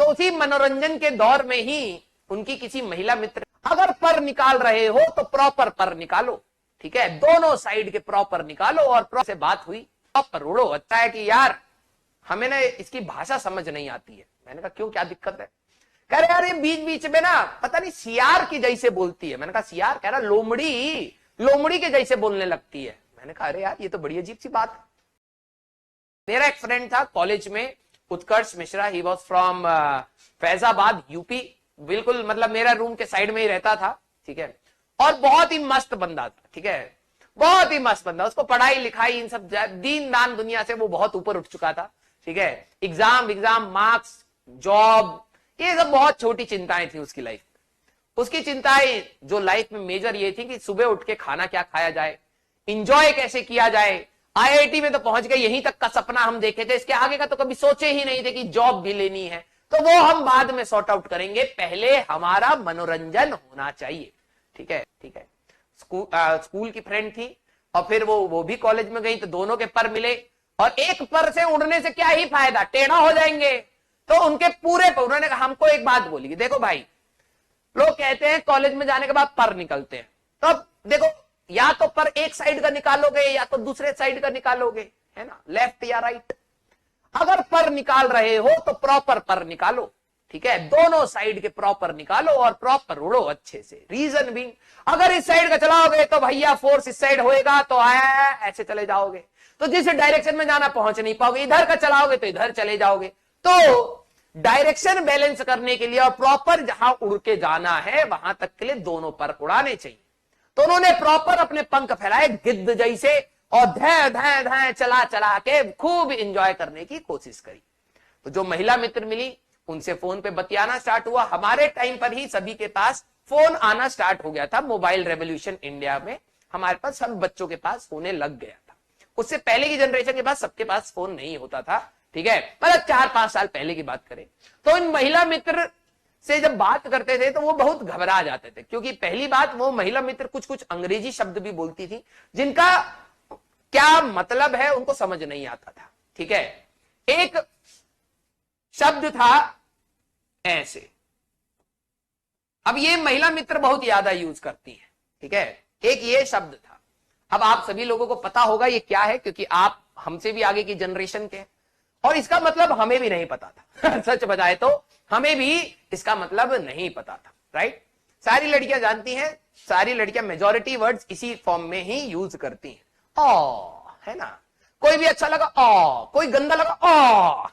तो उसी मनोरंजन के दौर में ही उनकी किसी महिला मित्र, अगर पर निकाल रहे हो तो प्रॉपर पर निकालो, ठीक है, दोनों साइड के प्रॉपर निकालो और प्रॉपर से बात हुई, प्रॉपर उड़ो। अच्छा है कि यार हमें ना इसकी भाषा समझ नहीं आती है। मैंने कहा क्यों, क्या दिक्कत है? कह रहे यार ये बीच बीच में ना पता नहीं सियार की जैसे बोलती है। मैंने कहा सियार? कह रहा लोमड़ी, लोमड़ी के जैसे बोलने लगती है। मैंने कहा अरे यार ये तो बड़ी अजीब सी बात है। मेरा एक फ्रेंड था कॉलेज में, Utkarsh Mishra, he was from Faizabad UP, बिल्कुल मतलब मेरा रूम के साइड में ही रहता था, ठीक है, और बहुत ही मस्त बंदा था, ठीक है, बहुत ही मस्त बंदा। उसको पढ़ाई लिखाई इन सब दीन दान दुनिया से वो बहुत ऊपर उठ चुका था, ठीक है, एग्जाम मार्क्स, जॉब, ये सब बहुत छोटी चिंताएं थी उसकी लाइफ में। उसकी चिंताएं जो लाइफ में मेजर ये थी कि सुबह उठ के खाना क्या खाया जाए, इंजॉय कैसे किया जाए। आईआईटी में तो पहुंच गए, यहीं तक का सपना हम देखे थे, इसके आगे का तो कभी सोचे ही नहीं थे कि जॉब भी लेनी है, तो वो हम बाद में सॉर्ट आउट करेंगे, पहले हमारा मनोरंजन होना चाहिए, ठीक है, ठीक है। स्कूल की फ्रेंड थी और फिर वो भी कॉलेज में गई, तो दोनों के पर मिले, और एक पर से उड़ने से क्या ही फायदा, टेढ़ा हो जाएंगे। तो उनके पूरे पर उन्होंने हमको एक बात बोली, देखो भाई, लोग कहते हैं कॉलेज में जाने के बाद पर निकलते हैं, तो अब देखो या तो पर एक साइड का निकालोगे या तो दूसरे साइड का निकालोगे, है ना, लेफ्ट या राइट। अगर पर निकाल रहे हो तो प्रॉपर पर निकालो, ठीक है, दोनों साइड के प्रॉपर निकालो और प्रॉपर उड़ो अच्छे से। रीजन भी, अगर इस साइड का चलाओगे तो भैया फोर्स इस साइड होएगा, तो आया ऐसे चले जाओगे, तो जिस डायरेक्शन में जाना पहुंच नहीं पाओगे। इधर का चलाओगे तो इधर चले जाओगे। तो डायरेक्शन बैलेंस करने के लिए और प्रॉपर जहां उड़ के जाना है वहां तक के लिए दोनों पर उड़ाने चाहिए। तो उन्होंने प्रॉपर अपने पंख फैलाए गिद्ध जैसे और धै धै धै चला चला के खूब एंजॉय करने की कोशिश करी। तो जो महिला मित्र मिली उनसे फोन पे बतियाना स्टार्ट हुआ। हमारे टाइम पर ही सभी के पास फोन आना स्टार्ट हो गया था, मोबाइल रेवोल्यूशन इंडिया में हमारे पास सब बच्चों के पास होने लग गया था। उससे पहले की जनरेशन के पास सबके पास फोन नहीं होता था, ठीक है, मतलब 4-5 साल पहले की बात करें तो इन महिला मित्र से जब बात करते थे तो वो बहुत घबरा जाते थे, क्योंकि पहली बात वो महिला मित्र कुछ कुछ अंग्रेजी शब्द भी बोलती थी जिनका क्या मतलब है उनको समझ नहीं आता था, ठीक है। एक शब्द था ऐसे, अब ये महिला मित्र बहुत ज्यादा यूज करती हैं, ठीक है, एक ये शब्द था। अब आप सभी लोगों को पता होगा ये क्या है, क्योंकि आप हमसे भी आगे की जनरेशन के, और इसका मतलब हमें भी नहीं पता था सच बताए तो हमें भी इसका मतलब नहीं पता था, राइट। सारी लड़कियां जानती हैं, सारी लड़कियां मेजॉरिटी वर्ड्स इसी फॉर्म में ही यूज करती हैं। है ना, कोई भी अच्छा लगा कोई गंदा लगा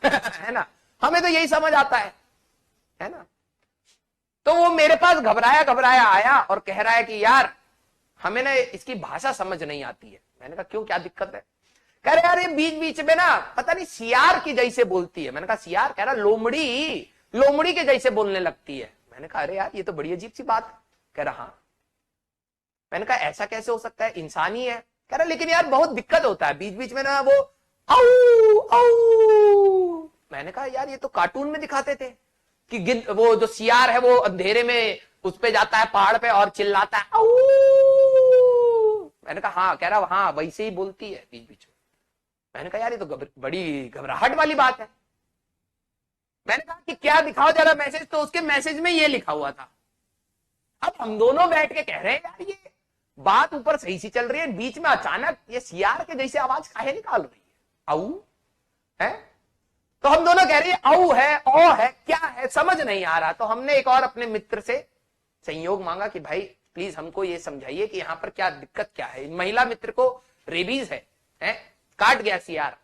है ना, हमें तो यही समझ आता है ना। तो वो मेरे पास घबराया घबराया आया और कह रहा है कि यार हमें ना इसकी भाषा समझ नहीं आती है। मैंने कहा क्यों, क्या दिक्कत है? कह रहे यार ये बीच बीच में ना पता नहीं सियार की जैसे बोलती है। मैंने कहा सियार? कह रहा लोमड़ी, लोमड़ी के जैसे बोलने लगती है। मैंने कहा अरे यार ये तो बड़ी अजीब सी बात है। कह रहा हाँ। मैंने कहा ऐसा कैसे हो सकता है, इंसान ही है। कह रहा लेकिन यार बहुत दिक्कत होता है बीच बीच में ना वो आऊ आऊ। मैंने कहा यार ये तो कार्टून में दिखाते थे कि वो जो सियार है वो अंधेरे में उस पे जाता है पहाड़ पे और चिल्लाता है आऊ। मैंने कहा हाँ। कह रहा हाँ वैसे ही बोलती है बीच बीच में। मैंने कहा यार ये तो बड़ी घबराहट वाली बात है। मैंने कहा कि क्या दिखाओ जरा मैसेज, तो उसके मैसेज में ये लिखा हुआ था। अब हम दोनों बैठ के कह रहे हैं यार ये बात ऊपर सही सी चल रही है, बीच में अचानक ये सियार के जैसे आवाज काहे निकाल रही है, आऊ है। तो हम दोनों कह रहे हैं आऊ है, ओ है, क्या है समझ नहीं आ रहा। तो हमने एक और अपने मित्र से संयोग मांगा कि भाई प्लीज हमको ये समझाइए कि यहाँ पर क्या दिक्कत क्या है। महिला मित्र को रेबीज है? काट गया सियार।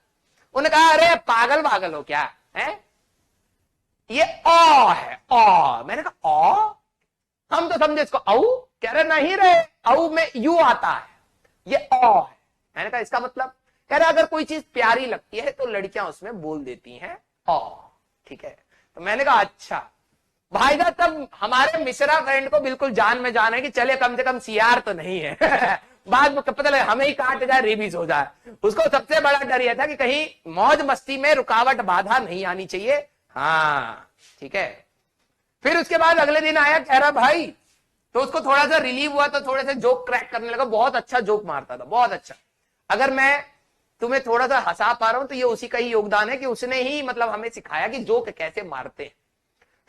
उन्होंने कहा अरे पागल पागल हो क्या है, ये ओ है ओ। मैंने कहा ओ, हम तो समझे इसको आऊ। कह रहे नहीं रहे, आऊ में यू आता है, ये ओ है। मैंने कहा इसका मतलब? कह रहे अगर कोई चीज प्यारी लगती है तो लड़कियां उसमें बोल देती हैं ओ, ठीक है। तो मैंने कहा अच्छा भाई साहब, तब हमारे मिश्रा फ्रेंड को बिल्कुल जान में जान है कि चले कम से कम सियार तो नहीं है बाद में पता लगे हमें ही काट जाए, रेबीज हो जाए। उसको सबसे बड़ा डर यह था कि कहीं मौज मस्ती में रुकावट बाधा नहीं आनी चाहिए। हाँ ठीक है। फिर उसके बाद अगले दिन आया, कह रहा भाई, तो उसको थोड़ा सा रिलीव हुआ तो थोड़े से जोक क्रैक करने लगा। बहुत अच्छा जोक मारता था, बहुत अच्छा। अगर मैं तुम्हें थोड़ा सा हंसा पा रहा हूं तो ये उसी का ही योगदान है कि उसने ही मतलब हमें सिखाया कि जोक कैसे मारते हैं।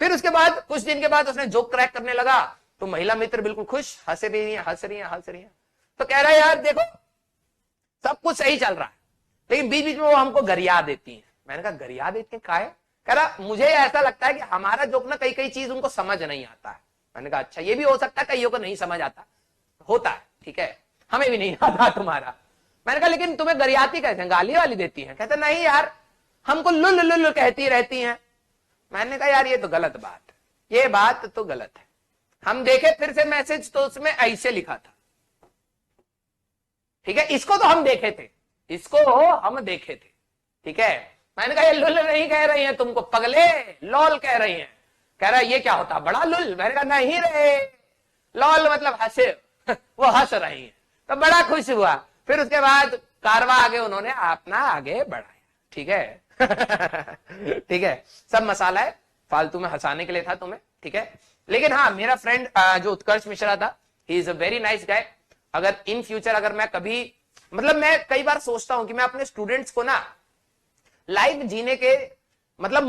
फिर उसके बाद कुछ दिन के बाद उसने जोक क्रैक करने लगा, तो महिला मित्र बिल्कुल खुश, हंस रही है, हंस रही है, हंस रही है। तो कह रहा है यार देखो सब कुछ सही चल रहा है, लेकिन बीच बीच में वो हमको गरिया देती है। मैंने कहा गरिया देती है काहे? कह रहा मुझे ऐसा लगता है कि हमारा जोक ना कई कई चीज उनको समझ नहीं आता है। मैंने कहा अच्छा ये भी हो सकता है, कईयों को नहीं समझ आता, होता है, ठीक है, हमें भी नहीं आता तुम्हारा। मैंने कहा लेकिन तुम्हें गरियाती कहते हैं, गाली वाली देती हैं? कहते नहीं यार हमको लुल लुल कहती रहती हैं। मैंने कहा यार ये तो गलत बात है, ये बात तो गलत है। हम देखे फिर से मैसेज, तो उसमें ऐसे लिखा था, ठीक है, इसको तो हम देखे थे, इसको हम देखे थे, ठीक है। मैंने कहा ये लुल नहीं कह रही हैं तुमको, पगले लॉल कह रही हैं। कह रहा ये क्या होता, बड़ा लुल? मैंने कहा नहीं रे, लॉल मतलब हंसे, वो हंस रही हैं, तो बड़ा खुश हुआ। फिर उसके बाद कारवा आगे उन्होंने अपना आगे बढ़ाया, ठीक है। ठीक है, सब मसाला है, फालतू में हंसाने के लिए था तुम्हें, ठीक है। लेकिन हाँ मेरा फ्रेंड जो उत्कर्ष मिश्रा था, he is a very nice guy. अगर इन फ्यूचर अगर मैं कभी, मतलब मैं कई बार सोचता हूं कि मैं अपने स्टूडेंट्स को ना लाइफ जीने के मतलब